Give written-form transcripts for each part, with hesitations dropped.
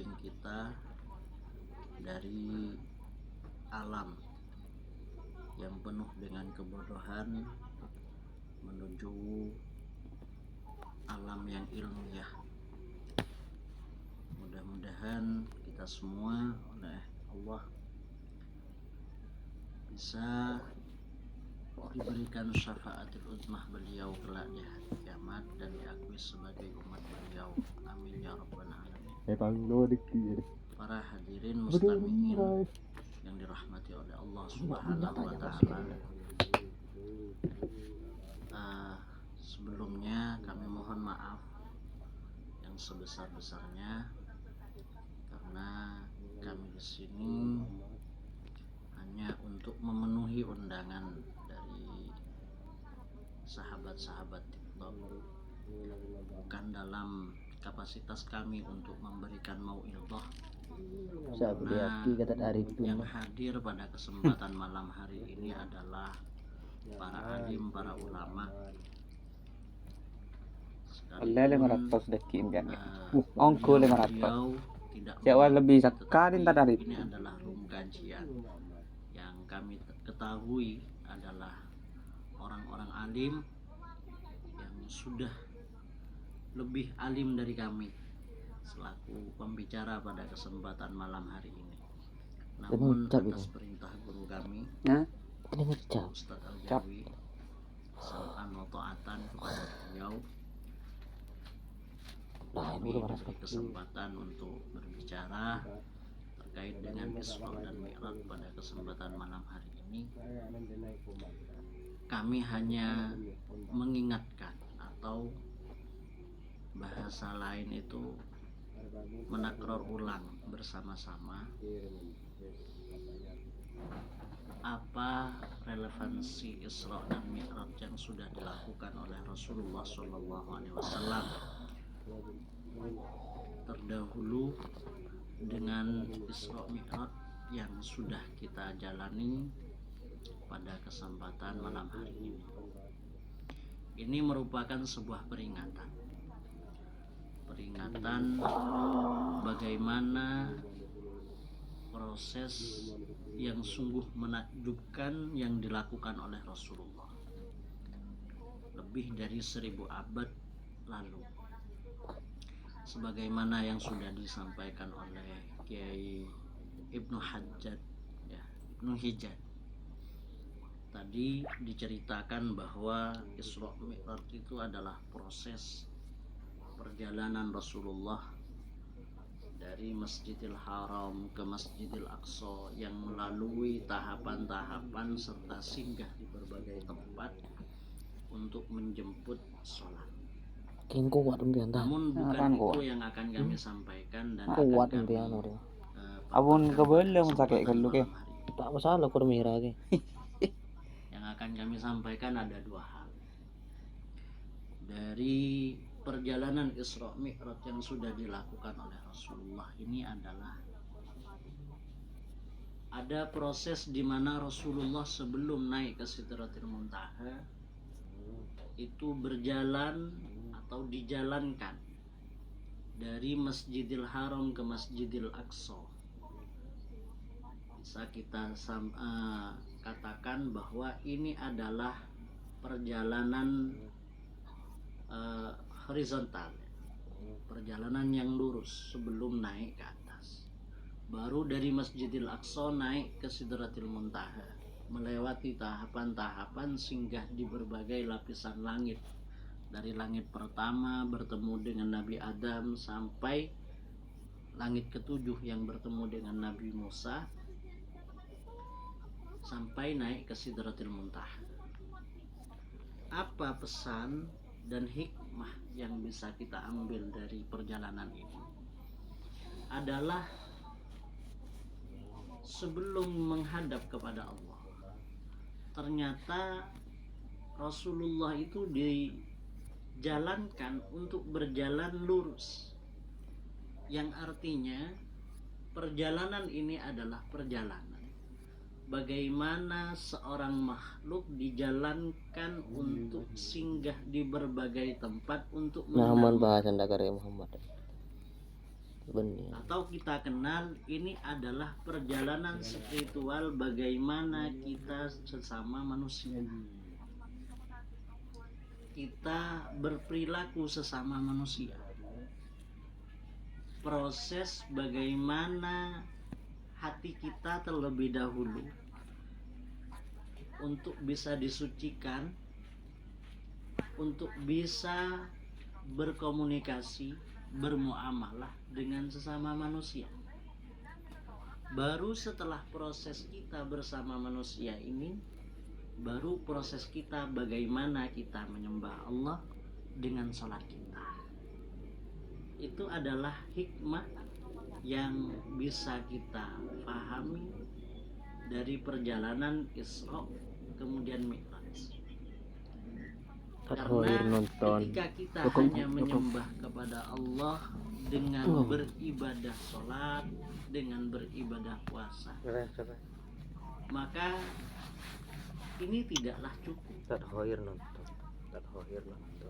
samping kita dari alam yang penuh dengan kebodohan menuju alam yang ilmiah. Mudah-mudahan kita semua oleh Allah bisa diberikan syafaatul uzmah beliau kelak di hari kiamat dan diakui sebagai umat beliau. Amin ya rabbal alamin. Para hadirin mustami'in yang dirahmati oleh Allah Subhanahu wa taala. Sebelumnya kami mohon maaf yang sebesar-besarnya karena kami di sini hanya untuk memenuhi undangan dari sahabat-sahabat TikTok, bukan dalam kapasitas kami untuk memberikan mau'idhah. Karena yang hadir pada kesempatan malam hari ini adalah para alim, para ulama Jawa lebih sekali tadi. Ini adalah room kajian yang kami ketahui adalah orang-orang alim yang sudah lebih alim dari kami selaku pembicara pada kesempatan malam hari ini. Namun atas perintah guru kami, Ustadz Al-Jawi, sam'an wa ta'atan kepada beliau, kami diberi kesempatan untuk berbicara terkait dengan Isra dan Mi'raj pada kesempatan malam hari ini. Kami hanya mengingatkan, atau bahasa lain itu menakror ulang bersama-sama apa relevansi Isra dan Mi'raj yang sudah dilakukan oleh Rasulullah SAW terdahulu dengan Isra Mi'raj yang sudah kita jalani pada kesempatan malam hari ini. Ini merupakan sebuah peringatan bagaimana proses yang sungguh menakjubkan yang dilakukan oleh Rasulullah lebih dari 1000 abad lalu, sebagaimana yang sudah disampaikan oleh Kiai Ibnu Hajjaj, Ibnu Hijjaj. Tadi diceritakan bahwa Isra Mi'raj itu adalah proses perjalanan Rasulullah dari Masjidil Haram ke Masjidil Aqsa yang melalui tahapan-tahapan serta singgah di berbagai tempat untuk menjemput sholat. Namun bukan itu yang akan kami sampaikan dan akan kami yang akan kami sampaikan ada dua hal. Dari perjalanan Isra Mi'raj yang sudah dilakukan oleh Rasulullah ini adalah ada proses di mana Rasulullah sebelum naik ke Sidratil Muntaha itu berjalan atau dijalankan dari Masjidil Haram ke Masjidil Aqsa. Bisa kita katakan bahwa ini adalah perjalanan horizontal, perjalanan yang lurus sebelum naik ke atas. Baru dari Masjidil Aqsa naik ke Sidratil Muntaha, melewati tahapan-tahapan singgah di berbagai lapisan langit, dari langit pertama bertemu dengan Nabi Adam sampai langit ketujuh yang bertemu dengan Nabi Musa, sampai naik ke Sidratil Muntaha. Apa pesan dan hikmah yang bisa kita ambil dari perjalanan ini? Adalah sebelum menghadap kepada Allah, ternyata Rasulullah itu dijalankan untuk berjalan lurus, yang artinya perjalanan ini adalah perjalanan bagaimana seorang makhluk dijalankan untuk singgah di berbagai tempat untuk Muhammad bahasan Muhammad. Benar. atau kita kenal ini adalah perjalanan spiritual bagaimana kita sesama manusia. Kita berperilaku sesama manusia. Proses bagaimana hati kita terlebih dahulu untuk bisa disucikan, untuk bisa berkomunikasi, bermuamalah dengan sesama manusia. Baru setelah proses kita bersama manusia ini, baru proses kita bagaimana kita menyembah Allah dengan sholat kita. Itu adalah hikmah yang bisa kita pahami dari perjalanan Isra kemudian Mi'raj. Karena ketika kita hanya menyembah kepada Allah dengan beribadah sholat, dengan beribadah puasa, maka ini tidaklah cukup.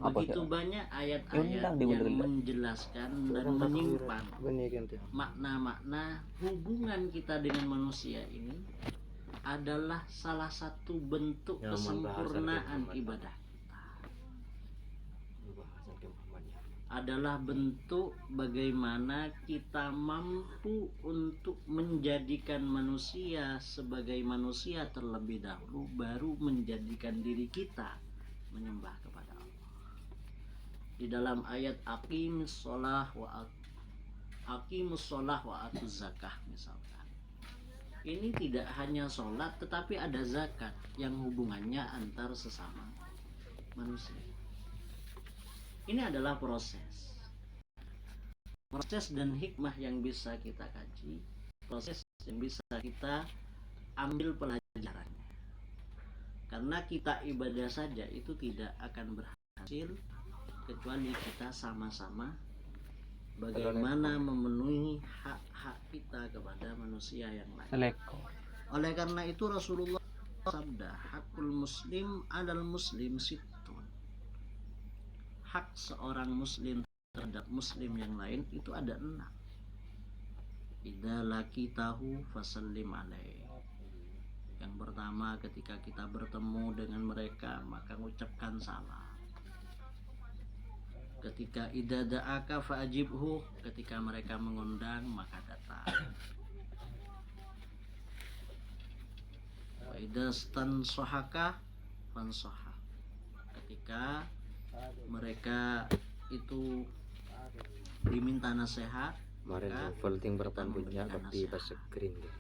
Begitu banyak ayat-ayat yang menjelaskan dan menyimpan makna-makna hubungan kita dengan manusia ini adalah salah satu bentuk kesempurnaan ibadah. Adalah bentuk bagaimana kita mampu untuk menjadikan manusia sebagai manusia terlebih dahulu, baru menjadikan diri kita menyembah kepada Allah. Di dalam ayat aqimus sholah wa atuz zakah misalkan, ini tidak hanya sholat tetapi ada zakat yang hubungannya antar sesama manusia. Ini adalah proses dan hikmah yang bisa kita kaji, proses yang bisa kita ambil pelajarannya. Karena kita ibadah saja itu tidak akan berhasil kecuali kita sama-sama bagaimana memenuhi hak-hak kita kepada manusia yang lain. Oleh karena itu Rasulullah sabda, hakul muslim alal muslim sittun. Hak seorang muslim terhadap muslim yang lain itu ada 6. Idza laqitahu fasallim alaihi. Yang pertama, ketika kita bertemu dengan mereka maka mengucapkan salam. Ketika idza da'aka fa'ajibhu, ketika mereka mengundang maka datang. Wa idza stansahaka fansaha. Ketika mereka itu diminta nasihat, kemarin volting berapa punya tapi pas screen deh.